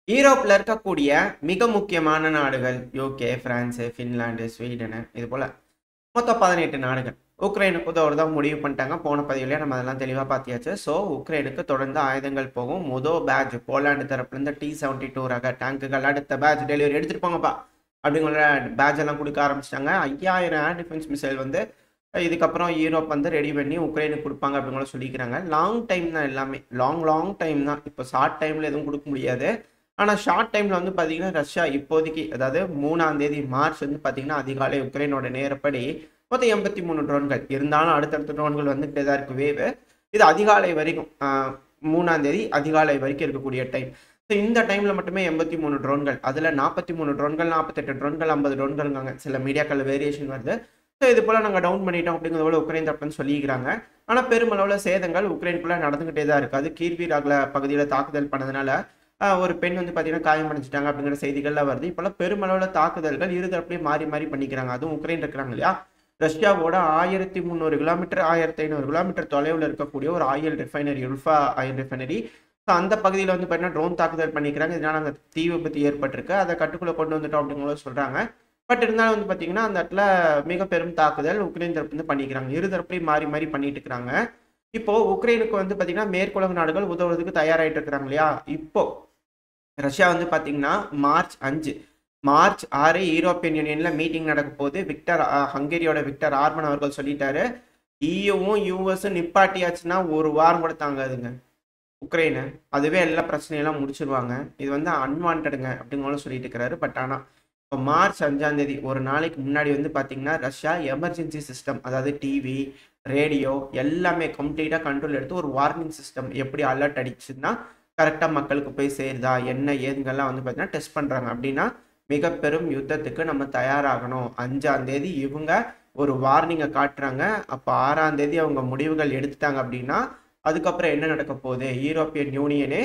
ஈரோப்ல இருக்கக்கூடிய மிக முக்கியமான நாடுகள் யூகே, பிரான்ஸ், பின்லாந்து, ஸ்வீடன் இது போல மொத்தம் 18 நாடுகள். உக்ரைனுக்கு உதவுறதா முடிவு பண்ணிட்டாங்க. போன பதிவுலயே நம்ம அதெல்லாம் தெளிவா பார்த்தியாச்சு. ஸோ உக்ரைனுக்கு தொடர்ந்து ஆயுதங்கள் போகும். பேட்ச் போலாந்து தரப்புல இருந்து T-72 ரக டேங்குகள் அடுத்த பேட்ச் டெலிவரி எடுத்துட்டு போங்கப்பா அப்படிங்கிற பேட்ச் எல்லாம் கொடுக்க ஆரம்பிச்சிட்டாங்க. 5000 ஏர் டிஃபென்ஸ் மிசைல் வந்து இதுக்கப்புறம் யூரோப் வந்து ரெடி பண்ணி உக்ரைனுக்கு கொடுப்பாங்க அப்படிங்கிற சொல்லிக்கிறாங்க. லாங் டைம் தான் எல்லாமே. லாங் டைம் தான். இப்போ ஷார்ட் டைம்ல எதுவும் கொடுக்க முடியாது. ஆனா ஷார்ட் டைம்ல வந்து பார்த்தீங்கன்னா, ரஷ்யா இப்போதைக்கு அதாவது 3ஆம் தேதி மார்ச் வந்து பார்த்தீங்கன்னா, அதிகாலை உக்ரைனோட நேரப்படி மொத்தம் 83 ட்ரோன்கள். இருந்தாலும் அடுத்தடுத்த ட்ரோன்கள் வந்துகிட்டே தான் இருக்கு வேவு. இது அதிகாலை வரைக்கும் 3ஆம் தேதி அதிகாலை வரைக்கும் இருக்கக்கூடிய டைம். ஸோ இந்த டைம்ல மட்டுமே 83 ட்ரோன்கள். அதுல 43 ட்ரோன்கள், 48 ட்ரோன்கள், 50 ட்ரோன்கள்ங்காங்க. சில மீடியாக்கள் வேரியேஷன் வருது. ஸோ இது போல நாங்க டவுன் பண்ணிட்டோம் அப்படிங்கிறது போல உக்ரைன் தரப்புன்னு சொல்லிக்கிறாங்க. ஆனா பெருமளவுல சேதங்கள் உக்ரைனுக்குள்ள நடந்துகிட்டே தான் இருக்கு. அது கீர்வி ராக்ல பகுதியில தாக்குதல் பண்ணதுனால ஒரு பெண் வந்து பார்த்தீங்கன்னா காயமடைஞ்சிட்டாங்க அப்படிங்கிற செய்திகள்லாம் வருது. இப்போலாம் பெருமளவில் தாக்குதல்கள் இருதரப்புலையும் மாறி மாறி பண்ணிக்கிறாங்க. அதுவும் உக்ரைன் இருக்கிறாங்க இல்லையா, ரஷ்யாவோட 1300 கிலோமீட்டர் 1500 கிலோமீட்டர் தொலைவில் இருக்கக்கூடிய ஒரு oil refinery ULFA oil refinery. So அந்த பகுதியில் வந்து பார்த்தீங்கன்னா ட்ரோன் தாக்குதல் பண்ணிக்கிறாங்க. இதனால் அங்கே தீ விபத்து ஏற்பட்டிருக்கு. அதை கட்டுக்குள்ளே கொண்டு வந்துட்டோம் அப்படிங்கிற சொல்கிறாங்க. பட் இருந்தாலும் வந்து பார்த்தீங்கன்னா அந்த இடத்துல மிக பெரும் தாக்குதல் உக்ரைன் தரப்பு வந்து பண்ணிக்கிறாங்க. இருதரப்புலையும் மாறி மாறி பண்ணிட்டு இருக்கிறாங்க. இப்போ உக்ரைனுக்கு வந்து பார்த்தீங்கன்னா மேற்குலக நாடுகள் உதவுறதுக்கு தயாராகிட்டு இருக்கிறாங்க இல்லையா. இப்போ ரஷ்யா வந்து பார்த்தீங்கன்னா மார்ச் 6 யூரோப்பியன் யூனியன்ல மீட்டிங் நடக்க போது. ஹங்கேரியோட விக்டர் ஆர்மன் அவர்கள் சொல்லிட்டாரு, இயூவும் யூஎஸும் நிப்பாட்டியாச்சுன்னா ஒரு வாரம் கூட தாங்காதுங்க உக்ரைனு. அதுவே எல்லா பிரச்சனையெல்லாம் முடிச்சிருவாங்க. இது வந்து அன்வான்டுங்க அப்படிங்கிறத சொல்லிட்டு இருக்கிறாரு. பட் ஆனால் இப்போ மார்ச் 5ஆம் தேதி ஒரு நாளைக்கு முன்னாடி வந்து பார்த்தீங்கன்னா ரஷ்யா எமர்ஜென்சி சிஸ்டம், அதாவது டிவி, ரேடியோ எல்லாமே கம்ப்ளீட்டாக கண்ட்ரோல் எடுத்து ஒரு வார்னிங் சிஸ்டம் எப்படி அலர்ட் அடிச்சுன்னா கரெக்டாக மக்களுக்கு போய் சேருதா என்ன ஏதுங்கெல்லாம் வந்து பார்த்தீங்கன்னா டெஸ்ட் பண்ணுறாங்க. அப்படின்னா மிக பெரும் யுத்தத்துக்கு நம்ம தயாராகணும். 5ஆம் தேதி இவங்க ஒரு வார்னிங்கை காட்டுறாங்க. அப்போ 6ஆம் தேதி அவங்க முடிவுகள் எடுத்துட்டாங்க அப்படின்னா அதுக்கப்புறம் என்ன நடக்க போகுது, யூரோப்பியன் யூனியனே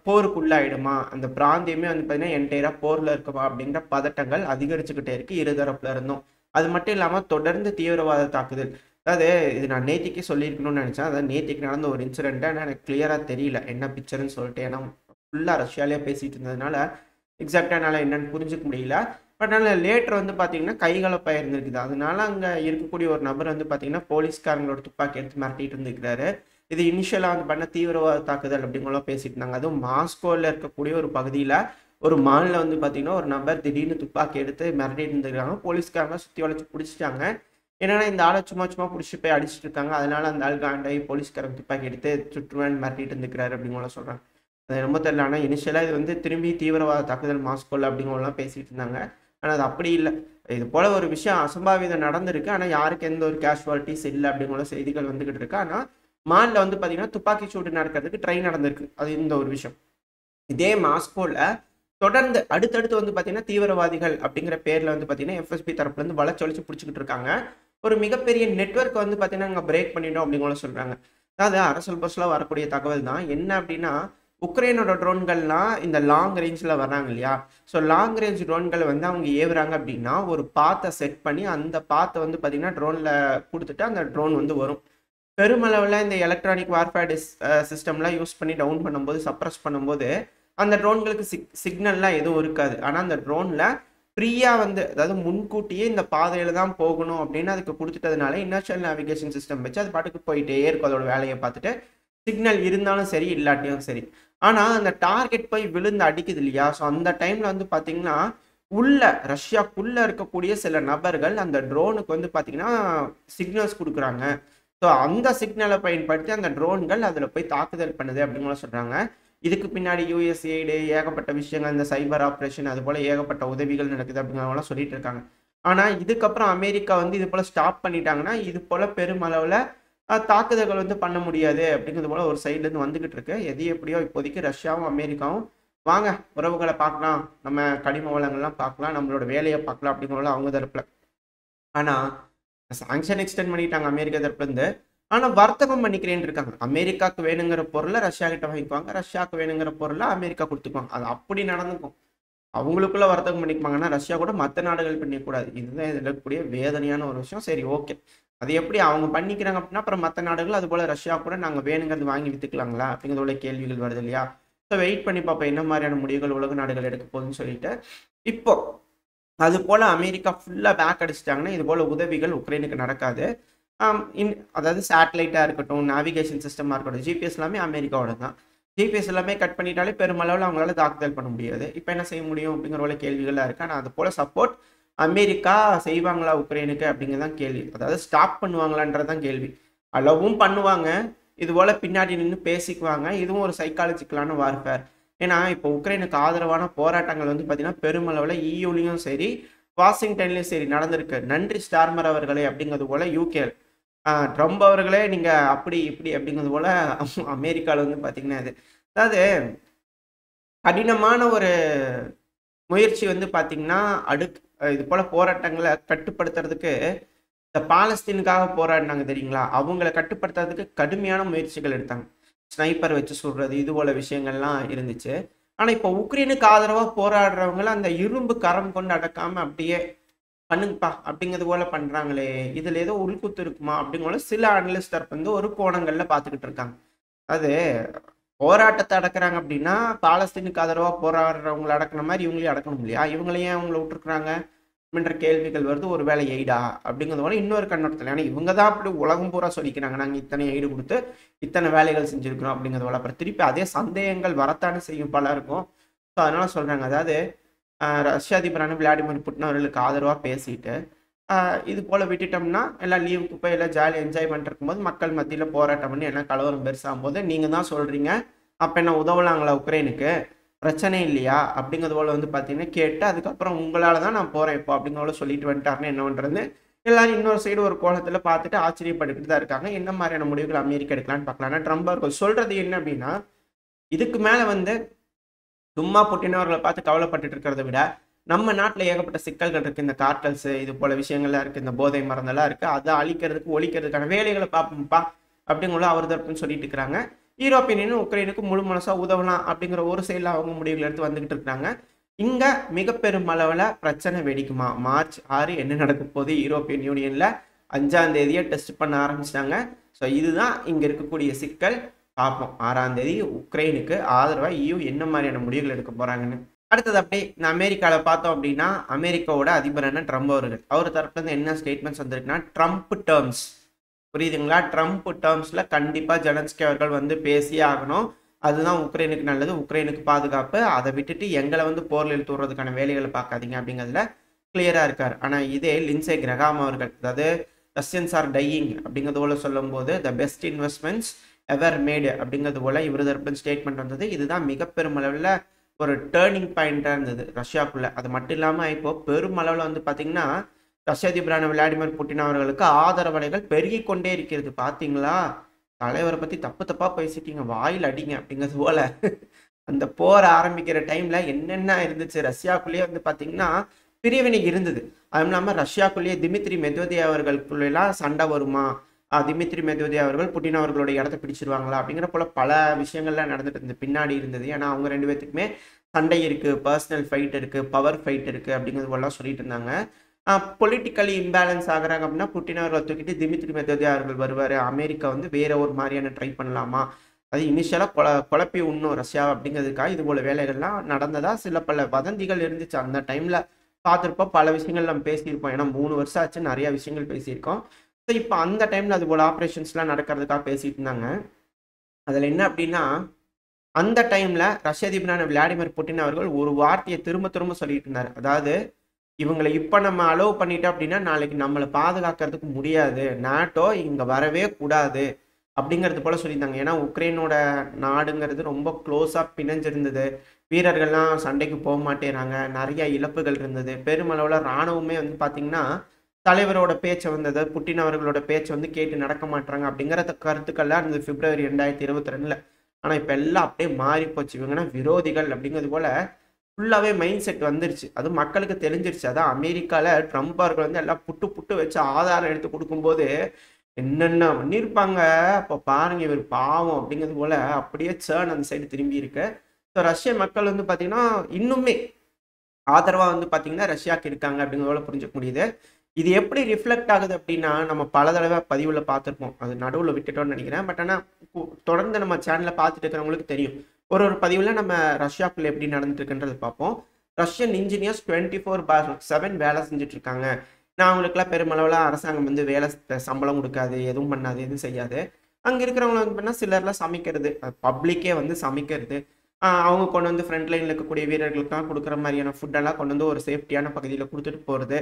போருக்குள்ளாயிடுமா, அந்த பிராந்தியமே வந்து பார்த்தீங்கன்னா என்டையராக போரில் இருக்குமா அப்படிங்கிற பதட்டங்கள் அதிகரிச்சுக்கிட்டே இருக்கு இருதரப்புல இருந்தும். அது மட்டும் இல்லாமல் தொடர்ந்து தீவிரவாத தாக்குதல். அதாவது இது நான் நேத்திக்கு சொல்லியிருக்கணும்னு நினச்சேன். அதாவது நேத்திக்கு நடந்த ஒரு இன்சிடென்ட். ஆனால் எனக்கு கிளியராக தெரியல என்ன பிக்சர்னு சொல்லிட்டு. ஏன்னா ஃபுல்லாக ரஷ்யாலே பேசிட்டு இருந்ததுனால எக்ஸாக்டாக என்னால் என்னன்னு புரிஞ்சுக்க முடியல. பட் அதனால் லேட்டர் வந்து பார்த்தீங்கன்னா கைகலப்பாக இருந்திருக்குது. அதனால அங்கே இருக்கக்கூடிய ஒரு நபர் வந்து பார்த்தீங்கன்னா போலீஸ்காரங்களோட துப்பாக்கி எடுத்து மிரட்டிட்டு இருந்துக்கிறாரு. இது இனிஷியலாக வந்து பண்ண தீவிரவாத தாக்குதல் அப்படிங்கலாம் பேசிட்டு இருந்தாங்க. அதுவும் மாஸ்கோவில் இருக்கக்கூடிய ஒரு பகுதியில் ஒரு மாலில் வந்து பார்த்தீங்கன்னா ஒரு நபர் திடீர்னு துப்பாக்கி எடுத்து மிரட்டிட்டு இருந்துருக்காங்க. போலீஸ்காரங்க சுற்றி வளைச்சு பிடிச்சிட்டாங்க. என்னன்னா இந்த ஆளை சும்மா பிடிச்சி போய் அடிச்சுட்டு இருக்காங்க. அதனால அந்த ஆள் காண்டாகி போலீஸ்காரங்க துப்பாக்கி எடுத்து சுற்றுவேன் மிரட்டிட்டு இருந்துக்கிறாரு அப்படிங்கலாம் சொல்கிறாங்க. அது ரொம்ப தெரியல. ஆனால் இனிஷியலாக இது வந்து திரும்பி தீவிரவாத தாக்குதல் மாஸ்கோவில் அப்படிங்கலாம் பேசிட்டு இருந்தாங்க. ஆனால் அது அப்படி இல்லை. இது போல ஒரு விஷயம் அசம்பாவிதம் நடந்திருக்கு. ஆனால் யாருக்கு எந்த ஒரு கேஷுவாலிட்டிஸ் இல்லை அப்படிங்கிற செய்திகள் வந்துகிட்டு இருக்கு. ஆனால் மாலில் வந்து பார்த்தீங்கன்னா துப்பாக்கி சூடு நடக்கிறதுக்கு ட்ரை நடந்திருக்கு. அது இந்த ஒரு விஷயம். இதே மாஸ்கோவில் தொடர்ந்து அடுத்தடுத்து வந்து பார்த்தீங்கன்னா தீவிரவாதிகள் அப்படிங்கிற பேரில் வந்து பார்த்தீங்கன்னா எஃப்எஸ்பி தரப்புலேருந்து வளைச்சு பிடிச்சிக்கிட்டு இருக்காங்க. ஒரு மிகப்பெரிய நெட்வொர்க் வந்து பார்த்தீங்கன்னா அங்கே பிரேக் பண்ணிட்டோம் அப்படிங்கிற சொல்கிறாங்க. அதாவது அரசல் பஸ்ஸில் வரக்கூடிய தகவல் தான் என்ன அப்படின்னா, உக்ரைனோட ட்ரோன்கள்லாம் இந்த லாங் ரேஞ்சில் வர்றாங்க இல்லையா. ஸோ லாங் ரேஞ்ச் ட்ரோன்கள் வந்து அவங்க ஏவுறாங்க அப்படின்னா ஒரு பாத்தை செட் பண்ணி அந்த பாத்தை வந்து பார்த்தீங்கன்னா ட்ரோனில் கொடுத்துட்டு அந்த ட்ரோன் வந்து வரும். பெருமளவில் இந்த எலக்ட்ரானிக் வார்ஃபேர் சிஸ்டம்லாம் யூஸ் பண்ணி டவுன் பண்ணும்போது சப்ரஸ் பண்ணும்போது அந்த ட்ரோன்களுக்கு சிக்னல்லாம் எதுவும் இருக்காது. ஆனால் அந்த ட்ரோனில் ஃப்ரீயாக வந்து அதாவது முன்கூட்டியே இந்த பாதையில் தான் போகணும் அப்படின்னு அதுக்கு கொடுத்துட்டதுனால இனர்ஷியல் நேவிகேஷன் சிஸ்டம் வச்சு அது பாட்டுக்கு போயிட்டே இருக்கும் அதோட வேலையை பார்த்துட்டு. சிக்னல் இருந்தாலும் சரி இல்லாட்டியும் சரி. ஆனால் அந்த டார்கெட் போய் விழுந்து அடிக்குது இல்லையா. ஸோ அந்த டைமில் வந்து பார்த்தீங்கன்னா ரஷ்யாக்குள்ளே இருக்கக்கூடிய சில நபர்கள் அந்த ட்ரோனுக்கு வந்து பார்த்தீங்கன்னா சிக்னல்ஸ் கொடுக்குறாங்க. ஸோ அந்த சிக்னலை பயன்படுத்தி அந்த ட்ரோன்கள் அதில் போய் தாக்குதல் பண்ணுது அப்படின்னு சொல்கிறாங்க. இதுக்கு பின்னாடி யுஎஸ்ஏடு ஏகப்பட்ட விஷயங்கள் இந்த சைபர் ஆப்ரேஷன் அது போல் ஏகப்பட்ட உதவிகள் நடக்குது அப்படிங்கிறவங்களாம் சொல்லிட்டு இருக்காங்க. ஆனால் இதுக்கப்புறம் அமெரிக்கா வந்து இது போல் ஸ்டாப் பண்ணிட்டாங்கன்னா இது போல் பெருமளவில் தாக்குதல்கள் வந்து பண்ண முடியாது அப்படிங்கிறது போல் ஒரு சைட்லேருந்து வந்துக்கிட்டு இருக்கு. எது எப்படியோ இப்போதைக்கு ரஷ்யாவும் அமெரிக்காவும் வாங்க உறவுகளை பார்க்கலாம், நம்ம கனிம வளங்கள்லாம் பார்க்கலாம், நம்மளோட வேலையை பார்க்கலாம் அப்படிங்கிறவங்கள அவங்க தரப்பில். ஆனால் சாங்ஷன் எக்ஸ்டெண்ட் பண்ணிட்டாங்க அமெரிக்கா தரப்புலேருந்து. ஆனால் வர்த்தகம் பண்ணிக்கிறேன்னு இருக்காங்க. அமெரிக்காவுக்கு வேணுங்கிற பொருளை ரஷ்யா கிட்ட வாங்கிக்குவாங்க, ரஷ்யாவுக்கு வேணுங்கிற பொருளை அமெரிக்கா கொடுத்துக்குவாங்க. அது அப்படி நடந்துக்கும். அவங்களுக்குள்ள வர்த்தகம் பண்ணிக்குவாங்கன்னா ரஷ்யா கூட மற்ற நாடுகள் பண்ணிக்கூடாது. இதுதான் இதில் இருக்கக்கூடிய வேதனையான ஒரு விஷயம். சரி, ஓகே, அது எப்படி அவங்க பண்ணிக்கிறாங்க அப்படின்னா அப்புறம் மற்ற நாடுகள் அது போல ரஷ்யா கூட நாங்கள் வேணுங்கிறது வாங்கி வித்துக்கலாங்களா அப்படிங்கிறதோட கேள்விகள் வருது இல்லையா. ஸோ வெயிட் பண்ணி பார்ப்போம் என்ன மாதிரியான முடிவுகள் உலக நாடுகள் எடுக்க போகுதுன்னு சொல்லிட்டு. இப்போ அது போல் அமெரிக்கா ஃபுல்லாக பேக் அடிச்சிட்டாங்கன்னா இது போல் உதவிகள் உக்ரைனுக்கு நடக்காது. அதாவது சேட்டலைட்டாக இருக்கட்டும், நேவிகேஷன் சிஸ்டமாக இருக்கட்டும், ஜிபிஎஸ் எல்லாமே அமெரிக்காவோட தான். ஜிபிஎஸ் எல்லாமே கட் பண்ணிட்டாலே பெருமளவில் அவங்களால தாக்குதல் பண்ண முடியாது. இப்போ என்ன செய்ய முடியும் அப்படிங்கிற போல கேள்விகளாக இருக்குது. ஆனால் அது போல் சப்போர்ட் அமெரிக்கா செய்வாங்களா உக்ரைனுக்கு அப்படிங்கிறதான் கேள்வி. அதாவது ஸ்டாப் பண்ணுவாங்களான்றதான் கேள்வி. அளவும் பண்ணுவாங்க, இது போல் பின்னாடி நின்று பேசிக்குவாங்க. இதுவும் ஒரு சைக்காலஜிக்கலான வார்ஃபேர். ஏன்னா இப்போ உக்ரைனுக்கு ஆதரவான போராட்டங்கள் வந்து பார்த்தீங்கன்னா பெருமளவில் இயூலையும் சரி வாஷிங்டன்லையும் சரி நடந்திருக்கு. நன்றி ஸ்டார்மர் அவர்களே அப்படிங்கிறது போல் யூகே ட்ரம்ப் அவர்களே நீங்கள் அப்படி இப்படி அப்படிங்கிறது போல் அமெரிக்காவில் வந்து பார்த்தீங்கன்னா இது அதாவது கடினமான ஒரு முயற்சி வந்து பார்த்தீங்கன்னா இது போல் போராட்டங்களை கட்டுப்படுத்துறதுக்கு இந்த பாலஸ்தீனுக்காக போராடினாங்க தெரியுங்களா, அவங்கள கட்டுப்படுத்துறதுக்கு கடுமையான முயற்சிகள் எடுத்தாங்க. ஸ்னைப்பர் வச்சு சுடுறது இது போல விஷயங்கள்லாம் இருந்துச்சு. ஆனால் இப்போ உக்ரைனுக்கு ஆதரவாக போராடுறவங்கள அந்த இரும்பு கரம் கொண்டு அடக்காமல் அப்படியே பண்ணுங்கப்பா அப்படிங்கிறது போல பண்ணுறாங்களே, இதில் ஏதோ உள்குத்து இருக்குமா அப்படிங்கிற சில அனலிஸ்ட் தரப்பு வந்து ஒரு கோணங்களில் பார்த்துக்கிட்டு இருக்காங்க. அது போராட்டத்தை அடக்குறாங்க அப்படின்னா பாலஸ்தீனுக்கு ஆதரவாக போராடுறவங்களை அடக்கின மாதிரி இவங்களையும் அடக்கணும் இல்லையா, இவங்களையும் அவங்கள விட்டுருக்குறாங்க அப்படின்ற கேள்விகள் வருது. ஒரு வேலை எய்டா அப்படிங்கிறது போல இன்னொரு கண்ணோட்டத்தில். ஏன்னா இவங்க தான் அப்படி உலகம் பூரா சொல்லிக்கிறாங்க நாங்கள் இத்தனை எய்டு கொடுத்து இத்தனை வேலைகள் செஞ்சுருக்கிறோம் அப்படிங்கிறது போல. அப்புறம் திருப்பி அதே சந்தேகங்கள் வரத்தானே செய்யும் பலருக்கும். ஸோ அதனால சொல்கிறாங்க, அதாவது ரஷ்ய அதிபரான விளாடிமிர் புட்டின் அவர்களுக்கு ஆதரவாக பேசிட்டு இது போல் விட்டுட்டோம்னா எல்லாம் லீவுக்கு போய் எல்லாம் ஜாலியாக என்ஜாய் பண்ணிட்டு இருக்கும்போது மக்கள் மத்தியில் போராட்டம் பண்ணி எல்லாம் கலவரம் பெருசாகும் போது நீங்கள் தான் சொல்கிறீங்க அப்போ என்ன உதவலாங்களா உக்ரைனுக்கு, பிரச்சனை இல்லையா அப்படிங்கிறது போல் வந்து பார்த்தீங்கன்னா கேட்டு அதுக்கப்புறம் உங்களால் தான் நான் போகிறேன் இப்போ அப்படிங்கிற சொல்லிட்டு வந்துட்டாருன்னு என்ன பண்ணுறது. எல்லாரும் இன்னொரு சைடு ஒரு கோலத்தில் பார்த்துட்டு ஆச்சரியப்பட்டுக்கிட்டு தான் இருக்காங்க. என்ன மாதிரியான முடிவுகள் அமெரிக்கா எடுக்கலான்னு பார்க்கலாம். ஆனால் ட்ரம்ப் அவர்கள் சொல்கிறது என்ன அப்படின்னா, இதுக்கு மேலே வந்து சும்மா புட்டின் அவர்களை பார்த்து கவலைப்பட்டுட்டு இருக்கிறத விட நம்ம நாட்டில் ஏகப்பட்ட சிக்கல்கள் இருக்குது. இந்த கார்டல்ஸ் இது போல விஷயங்கள்லாம் இருக்குது, இந்த போதை மருந்தெல்லாம் இருக்குது, அதை அழிக்கிறதுக்கு ஒழிக்கிறதுக்கான வேலைகளை பார்ப்போம்ப்பா அப்படிங்கிற அவர் தரப்புன்னு சொல்லிட்டு இருக்கிறாங்க. யூரோப்பியனும் உக்ரைனுக்கு முழு மனசாக உதவலாம் அப்படிங்கிற ஒரு சைடில் அவங்க முடிவுகள் எடுத்து வந்துக்கிட்டு இருக்கிறாங்க. இங்கே மிக பெரும் அளவில் பிரச்சனை வெடிக்குமா? மார்ச் 6 என்ன நடக்க போகுது? யூரோப்பியன் யூனியனில் 5ஆம் தேதியை டெஸ்ட் பண்ண ஆரம்பிச்சிட்டாங்க. ஸோ இதுதான் இங்கே இருக்கக்கூடிய சிக்கல். பார்ப்போம் 6ஆம் தேதி உக்ரைனுக்கு ஆதரவாக EU என்ன மாதிரியான முடிவுகள் எடுக்க போகிறாங்கன்னு. அடுத்தது அப்படி இந்த அமெரிக்காவில் பார்த்தோம் அப்படின்னா அமெரிக்காவோட அதிபரான ட்ரம்ப் அவர்கள் அவர் தரப்புலேருந்து என்ன ஸ்டேட்மெண்ட்ஸ் வந்திருக்குன்னா ட்ரம்ப் டேர்ம்ஸ், புரியுதுங்களா? ட்ரம்ப் டேர்ம்ஸில் கண்டிப்பாக ஜெலன்ஸ்கி அவர்கள் வந்து பேசியே ஆகணும். அதுதான் உக்ரைனுக்கு நல்லது, உக்ரைனுக்கு பாதுகாப்பு. அதை விட்டுட்டு எங்களை வந்து போரில் இழுத்து விடுறதுக்கான வேலைகளை பார்க்காதீங்க அப்படிங்கிறதுல கிளியராக இருக்கார். ஆனால் இதே லின்சே கிரகாம் அவர்கள், அதாவது ரஷ்யன்ஸ் ஆர் டையிங் அப்படிங்கிறது போல சொல்லும் போது த பெஸ்ட் இன்வெஸ்ட்மெண்ட்ஸ் எவர் மேடு அப்படிங்கிறது போல இவர் தரப்பு ஸ்டேட்மெண்ட் வந்தது. இதுதான் மிக பெருமளவில் ஒரு டேர்னிங் பாயிண்டாக இருந்தது ரஷ்யாவுக்குள்ள. அது மட்டும் இல்லாமல் இப்போ பெருமளவில் வந்து பார்த்தீங்கன்னா ரஷ்ய அதிபரான விளாடிமிர் புட்டின் அவர்களுக்கு ஆதரவலைகள் பெருகி கொண்டே இருக்கிறது. பார்த்தீங்களா, தலைவரை பற்றி தப்பு தப்பாக பேசிட்டீங்க, வாயில் அடிங்க அப்படிங்கிறது போல அந்த போர் ஆரம்பிக்கிற டைம்ல என்னென்ன இருந்துச்சு ரஷ்யாக்குள்ளேயே வந்து பார்த்தீங்கன்னா பிரிவினை இருந்தது. அதுவும் இல்லாமல் ரஷ்யாக்குள்ளேயே திமித்ரி மெத்வதேவ் அவர்களுக்குள்ளெல்லாம் சண்டை வருமா, திமித்ரி மெத்வதேவ் அவர்கள் புட்டின் அவர்களுடைய இடத்த பிடிச்சிருவாங்களா அப்படிங்கிற போல பல விஷயங்கள்லாம் நடந்துட்டு இருந்தது, பின்னாடி இருந்தது. ஏன்னா அவங்க ரெண்டு பேர்த்துக்குமே சண்டை இருக்குது, பர்சனல் ஃபைட் இருக்குது, பவர் ஃபைட் இருக்குது அப்படிங்கிறது போலாம் சொல்லிட்டு இருந்தாங்க. பொலிட்டிக்கலி இம்பேலன்ஸ் ஆகிறாங்க அப்படின்னா புட்டின் அவர்களை தூக்கிட்டு திமித்ரி மெத்வதேவ் அவர்கள் வருவார். அமெரிக்கா வந்து வேற ஒரு மாதிரியான ட்ரை பண்ணலாமா, அது இனிஷியலாக குழப்பி உண்ணும் ரஷ்யா அப்படிங்கிறதுக்காக இது போல வேலைகள்லாம் நடந்ததா சில பல வதந்திகள் இருந்துச்சு. அந்த டைமில் பார்த்துருப்போம், பல விஷயங்கள் நம்ம பேசியிருப்போம். ஏன்னா 3 வருஷம் ஆச்சு, நிறையா விஷயங்கள் பேசியிருக்கோம். ஸோ இப்போ அந்த டைமில் அது போல் ஆப்ரேஷன்ஸ்லாம் நடக்கிறதுக்காக பேசிகிட்டு இருந்தாங்க. அதில் என்ன அப்படின்னா அந்த டைமில் ரஷ்ய அதிபரான விளாடிமிர் புட்டின் அவர்கள் ஒரு வார்த்தையை திரும்ப திரும்ப சொல்லிட்டு இருந்தார். அதாவது இவங்களை இப்போ நம்ம அலோவ் பண்ணிட்டோம் அப்படின்னா நாளைக்கு நம்மளை பாதுகாக்கிறதுக்கு முடியாது, நாட்டோ இங்கே வரவே கூடாது அப்படிங்கிறது போல் சொல்லியிருந்தாங்க. ஏன்னா உக்ரைனோட நாடுங்கிறது ரொம்ப க்ளோஸாக பிணைஞ்சிருந்தது, வீரர்கள்லாம் சண்டைக்கு போக மாட்டேறாங்க, நிறைய இழப்புகள் இருந்தது, பெருமளவில் இராணுவமே வந்து பார்த்திங்கன்னா தலைவரோட பேச்சை வந்தது, புட்டின் அவர்களோட பேச்சை வந்து கேட்டு நடக்க மாட்டாங்க அப்படிங்கிற கருத்துக்கள்லாம் இருந்தது பிப்ரவரி 2022. ஆனால் இப்போ எல்லாம் அப்படியே மாறி போச்சு. இவங்கன்னா விரோதிகள் அப்படிங்கிறது போல் ஃபுல்லாகவே மைண்ட் செட் வந்துருச்சு. அது மக்களுக்கு தெரிஞ்சிருச்சு. அதான் அமெரிக்காவில் ட்ரம்ப் அவர்கள் வந்து எல்லாம் புட்டு புட்டு வச்சு ஆதாரம் எடுத்து கொடுக்கும்போது என்னென்ன பண்ணியிருப்பாங்க. அப்போ பாருங்க, இவர் பாவம் அப்படிங்கிறது போல் அப்படியே சேர்ன் அந்த சைடு திரும்பி இருக்கு. ஸோ ரஷ்ய மக்கள் வந்து பார்த்திங்கன்னா இன்னுமே ஆதரவாக வந்து பார்த்திங்கன்னா ரஷ்யாவுக்கு இருக்காங்க அப்படிங்கிறத புரிஞ்சுக்க முடியுது. இது எப்படி ரிஃப்ளெக்ட் ஆகுது அப்படின்னா நம்ம பல தடவை பதிவில் பார்த்துருப்போம், அது நடுவில் விட்டுட்டோம்னு நினைக்கிறேன். பட் ஆனால் தொடர்ந்து நம்ம சேனலில் பார்த்துட்டு இருக்கிறவங்களுக்கு தெரியும், ஒரு ஒரு பதிவுல நம்ம ரஷ்யாக்குள்ள எப்படி நடந்துட்டு இருக்குன்றது பார்ப்போம். ரஷ்யன் இன்ஜினியர்ஸ் 24/7 வேலை செஞ்சுட்டு இருக்காங்க. நான் அவங்களுக்கெல்லாம் பெருமளவுல அரசாங்கம் வந்து வேலை சம்பளம் குடுக்காது, எதுவும் பண்ணாது, எதுவும் செய்யாது. அங்க இருக்கிறவங்க வந்து பார்த்தீங்கன்னா, சிலர்லாம் சமைக்கிறது, பப்ளிக்கே வந்து சமைக்கிறது. அவங்க கொண்டு வந்து ஃப்ரண்ட் லைன்ல இருக்கக்கூடிய வீரர்களுக்குலாம் குடுக்குற மாரியான ஃபுட்டெல்லாம் கொண்டு வந்து ஒரு சேஃப்டியான பகுதியில குடுத்துட்டு போறது.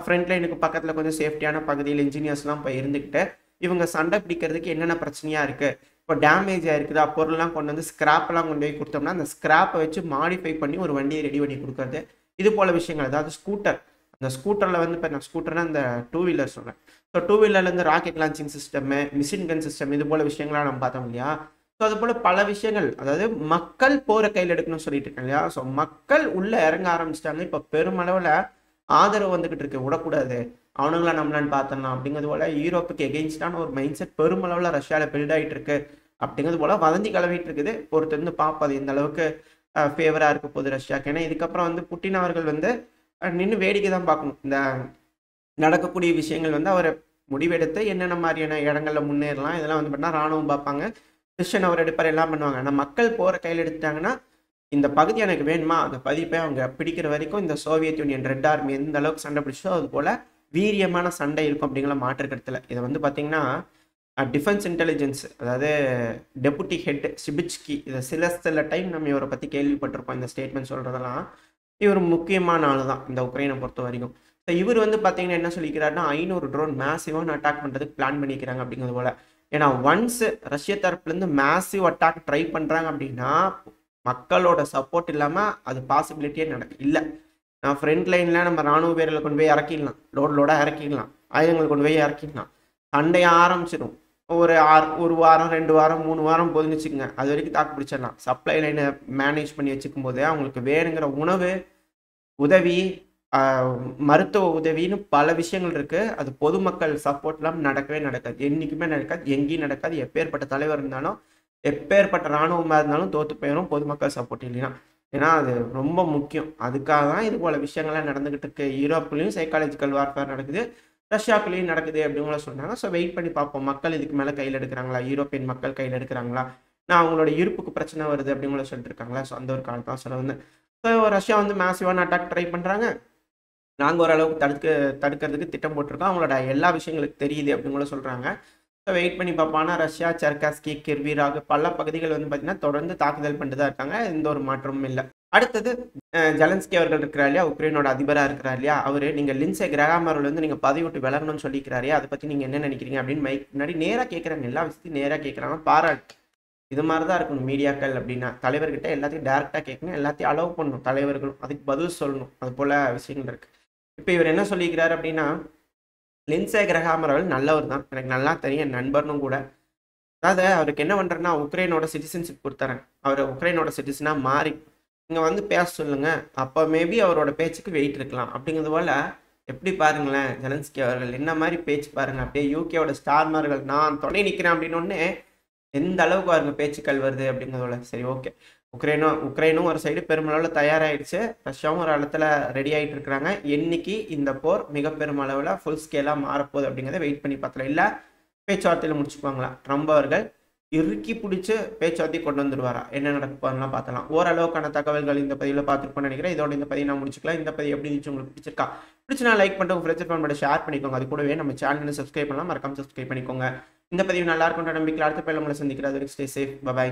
ஃப்ரண்ட் லைனுக்கு பக்கத்துல கொஞ்சம் சேஃப்டியான பகுதியில இன்ஜினியர்ஸ்லாம் போய் இருந்துகிட்டு, இவங்க சண்டை பிடிக்கிறதுக்கு என்னென்ன பிரச்சனையா இருக்கு? இப்போ டேமேஜ் ஆயிருக்குதா? பொருள்லாம் கொண்டு வந்து ஸ்கிராப்லாம் கொண்டு போய் குடுத்தோம்னா, அந்த ஸ்கிராப்ப வச்சு மாடிஃபை பண்ணி ஒரு வண்டிய ரெடி பண்ணி குடுக்குறது. இது போல விஷயங்கள். அதாவது ஸ்கூட்டர். அந்த ஸ்கூட்டர்ல வந்து இப்ப நான் ஸ்கூட்டர்னா அந்த டூ வீலர் சொல்றேன். ஸோ டூ வீலர்லேருந்து rocket launching system, machine gun system இது போல விஷயங்கள்லாம் நம்ம பார்த்தோம் இல்லையா? ஸோ அதுபோல பல விஷயங்கள். அதாவது மக்கள் போர கையில எடுக்கணும்னு சொல்லிட்டு இருக்கேன் இல்லையா? ஸோ மக்கள் உள்ள இறங்க ஆரம்பிச்சுட்டாங்க. இப்போ பெருமளவுல ஆதரவு வந்துகிட்டு இருக்கு. விடக்கூடாது. அவனுங்களா நம்மளான்னு பார்த்தரலாம் அப்படிங்கிறது போல யூரோப்புக்கு எகெயின்ஸ்டான ஒரு மைண்ட் செட் பெருமளவுல ரஷ்யால பில்ட் ஆயிட்டு இருக்கு. அப்படிங்கிறது போல வதந்தி கிளம்பிட்டு இருக்குது. பொறுத்திருந்து பார்ப்போம் அது எந்த அளவுக்கு ஃபேவரா இருக்க போகுது ரஷ்யாக்கு. ஏன்னா இதுக்கப்புறம் வந்து புட்டின் அவர்கள் வந்து நின்னு வேடிக்கை தான் பார்க்கணும். இந்த நடக்கக்கூடிய விஷயங்கள் வந்து அவர் முடிவெடுத்து என்னென்ன மாதிரியான இடங்கள்ல முன்னேறலாம் இதெல்லாம் வந்து பார்த்தீங்கன்னா ராணுவம் பார்ப்பாங்க. டிசிஷன் அவர் எடுப்பார், எல்லாம் பண்ணுவாங்க. ஆனால் மக்கள் போற கையில் எடுத்துட்டாங்கன்னா இந்த பகுதி எனக்கு வேணுமா அந்த பதிப்பை அவங்க பிடிக்கிற வரைக்கும் இந்த சோவியத் யூனியன் ரெட் ஆர்மி எந்த அளவுக்கு சண்டை பிடிச்சோ அது போல வீரியமான சண்டை இருக்கும் அப்படிங்கிற மாற்றுக்கருத்தில். இதை வந்து பார்த்தீங்கன்னா டிஃபென்ஸ் இன்டெலிஜென்ஸ், அதாவது டெபுட்டி ஹெட் சிபிச்கி, இதை சில சில டைம் நம்ம இவரை பற்றி கேள்விப்பட்டிருப்போம். இந்த ஸ்டேட்மெண்ட் சொல்கிறதெல்லாம் இவர் முக்கியமான ஆள் தான் இந்த உக்ரைனை பொறுத்த வரைக்கும். ஸோ இவர் வந்து பார்த்தீங்கன்னா என்ன சொல்லிக்கிறாருன்னா 500 ட்ரோன் மேசிவான அட்டாக் பண்ணுறதுக்கு பிளான் பண்ணிக்கிறாங்க அப்படிங்கிறது போல. ஏன்னா ஒன்ஸ் ரஷ்ய தரப்புலேருந்து மேசிவ் அட்டாக் ட்ரை பண்ணுறாங்க அப்படின்னா மக்களோட சப்போர்ட் இல்லாமல் அது பாசிபிலிட்டியே இல்லை. நான் ஃப்ரண்ட் லைனில் நம்ம ராணுவ வீரர்களை கொண்டு போய் இறக்கிடலாம், லோடாக இறக்கிடலாம், ஆயுதங்களை கொண்டு போய் இறக்கிடலாம், சண்டையை ஆரம்பிச்சிடும். ஒரு வாரம் 2 வாரம் 3 வாரம் போதுன்னு வச்சுக்கோங்க. அது வரைக்கும் தாக்கு பிடிச்சிடலாம். சப்ளை லைனை மேனேஜ் பண்ணி வச்சுக்கும் போது அவங்களுக்கு வேணுங்கிற உணவு உதவி, மருத்துவ உதவின்னு பல விஷயங்கள் இருக்கு. அது பொதுமக்கள் சப்போர்ட் இல்லாமல் நடக்கவே நடக்காது. என்றைக்குமே நடக்காது, எங்கேயும் நடக்காது. எப்பேற்பட்ட தலைவர் இருந்தாலும் எப்பேற்பட்ட இராணுவமாக இருந்தாலும் தோற்று போயிடும் பொதுமக்கள் சப்போர்ட் இல்லைன்னா. ஏன்னா அது ரொம்ப முக்கியம். அதுக்காக தான் இது போல விஷயங்கள்லாம் நடந்துகிட்டு இருக்கு. யூரோப்லேயும் சைக்காலஜிக்கல் வார்ஃபேர் நடக்குது, ரஷ்யாக்குள்ளேயும் நடக்குது அப்படிங்கள சொன்னாங்க. ஸோ வெயிட் பண்ணி பார்ப்போம். மக்கள் இதுக்கு மேலே கையில் எடுக்கிறாங்களா, யூரோப்பியன் மக்கள் கையில் எடுக்கிறாங்களா, நான் அவங்களோட இருப்புக்கு பிரச்சனை வருது அப்படிங்கள சொல்லிட்டு இருக்காங்களா. ஸோ அந்த ஒரு காலத்தான் தான் சொல்ல வந்தேன். ஸோ ரஷ்யா வந்து மேசிவான அட்டாக் ட்ரை பண்ணுறாங்க. நாங்கள் ஓரளவுக்கு தடுக்கிறதுக்கு திட்டம் போட்டிருக்கோம். அவங்களோட எல்லா விஷயங்களுக்கு தெரியுது அப்படிங்கள சொல்கிறாங்க. ஸோ வெயிட் பண்ணி பார்ப்போம். ஆனால் ரஷ்யா, செர்காஸ்கி, கிர்வீராக் பல பகுதிகள் வந்து பார்த்தீங்கன்னா தொடர்ந்து தாக்குதல் பண்ணிட்டு தான் இருக்காங்க. எந்த ஒரு மாற்றமும் இல்லை. அடுத்தது ஜெலன்ஸ்கி அவர்கள் இருக்கிறார் இல்லையா, உக்ரைனோட அதிபராக இருக்கிறார் இல்லையா, அவர் நீங்கள் லின்சே கிரஹாம் அவர்கள் வந்து நீங்கள் பதவி விட்டு விலகணும்னு சொல்லிக்கிறாரு. அதை பற்றி நீங்கள் என்ன நினைக்கிறீங்க அப்படின்னு மைக் முன்னாடி நேராக கேட்குறாங்க. எல்லா விஷயத்தையும் நேராக கேட்குறாங்க. பாராட்டு. இது மாதிரி தான் இருக்கணும் மீடியாக்கள் அப்படின்னா. தலைவர்கிட்ட எல்லாத்தையும் டேரெக்டாக கேட்கணும், எல்லாத்தையும் அலோவ் பண்ணணும் தலைவர்களும், அதுக்கு பதில் சொல்லணும். அது போல் விஷயங்கள் இருக்குது. இப்போ இவர் என்ன சொல்லிக்கிறார் அப்படின்னா, லின்சே கிரஹாம் அவர்கள் நல்லவர் தான், எனக்கு நல்லா தெரியும், என் நண்பர்னும் கூட. அதாவது அவருக்கு என்ன பண்ணுறேன்னா உக்ரைனோட சிட்டிசன்ஷிப் கொடுத்துறேன். அவர் உக்ரைனோட சிட்டிசனாக மாறி இங்கே வந்து பேச சொல்லுங்க. அப்போ மேபி அவரோட பேச்சுக்கு வெயிட் இருக்கலாம் அப்படிங்கிறது போல. எப்படி பாருங்களேன் ஜெலன்ஸ்கி அவர்கள் என்ன மாதிரி பேச்சு பாருங்க. அப்படியே யூகேவோட ஸ்டார்மார்கள் நான் துணை நிற்கிறேன் அப்படின்னு எந்த அளவுக்கு அவருக்கு பேச்சுக்கள் வருது அப்படிங்கிறதோட. சரி, ஓகே. உக்ரைனும் ஒரு சைடு பெருமளவில் தயாராகிடுச்சு, ரஷ்யாவும் ஒரு இடத்துல ரெடி ஆகிட்டு இருக்கிறாங்க. என்னைக்கு இந்த போர் மிக பெருமளவில் ஃபுல் ஸ்கேலாக மாறப்போகுது அப்படிங்கிறத வெயிட் பண்ணி பார்த்தலாம். இல்லை பேச்சுவார்த்தையில் முடிச்சுப்பாங்களா, ட்ரம்ப் அவர்கள் இறுக்கி பிடிச்சி பேச்சுவார்த்தை கொண்டு வந்துடுவாரா, என்ன நடக்க போறலாம் பார்த்தலாம். ஓரளவுக்கான தகவல்கள் இந்த பதிவில் பார்த்துருப்போம்னு நினைக்கிறேன். இதோட இந்த பதிவு நான் முடிச்சுக்கலாம். இந்த பதிவு எப்படி இருந்துச்சு, உங்களுக்கு பிடிச்சிருக்கா? பிடிச்சினா லைக் பண்ணிட்டு உங்கள் ஃப்ரெண்ட்ஸ் பண்ணி ஷேர் பண்ணிக்கோங்க. அது கூடவே நம்ம சேனலை சப்ஸ்கிரைப் பண்ணலாம், மறக்காம சப்ஸ்கிரைப் பண்ணிக்கோங்க. இந்த பதிவு நல்லா இருக்கும்ன்ற நம்பிக்கையில் அடுத்த பதிவில் உங்களை சந்திக்கிறேன். Stay safe, by.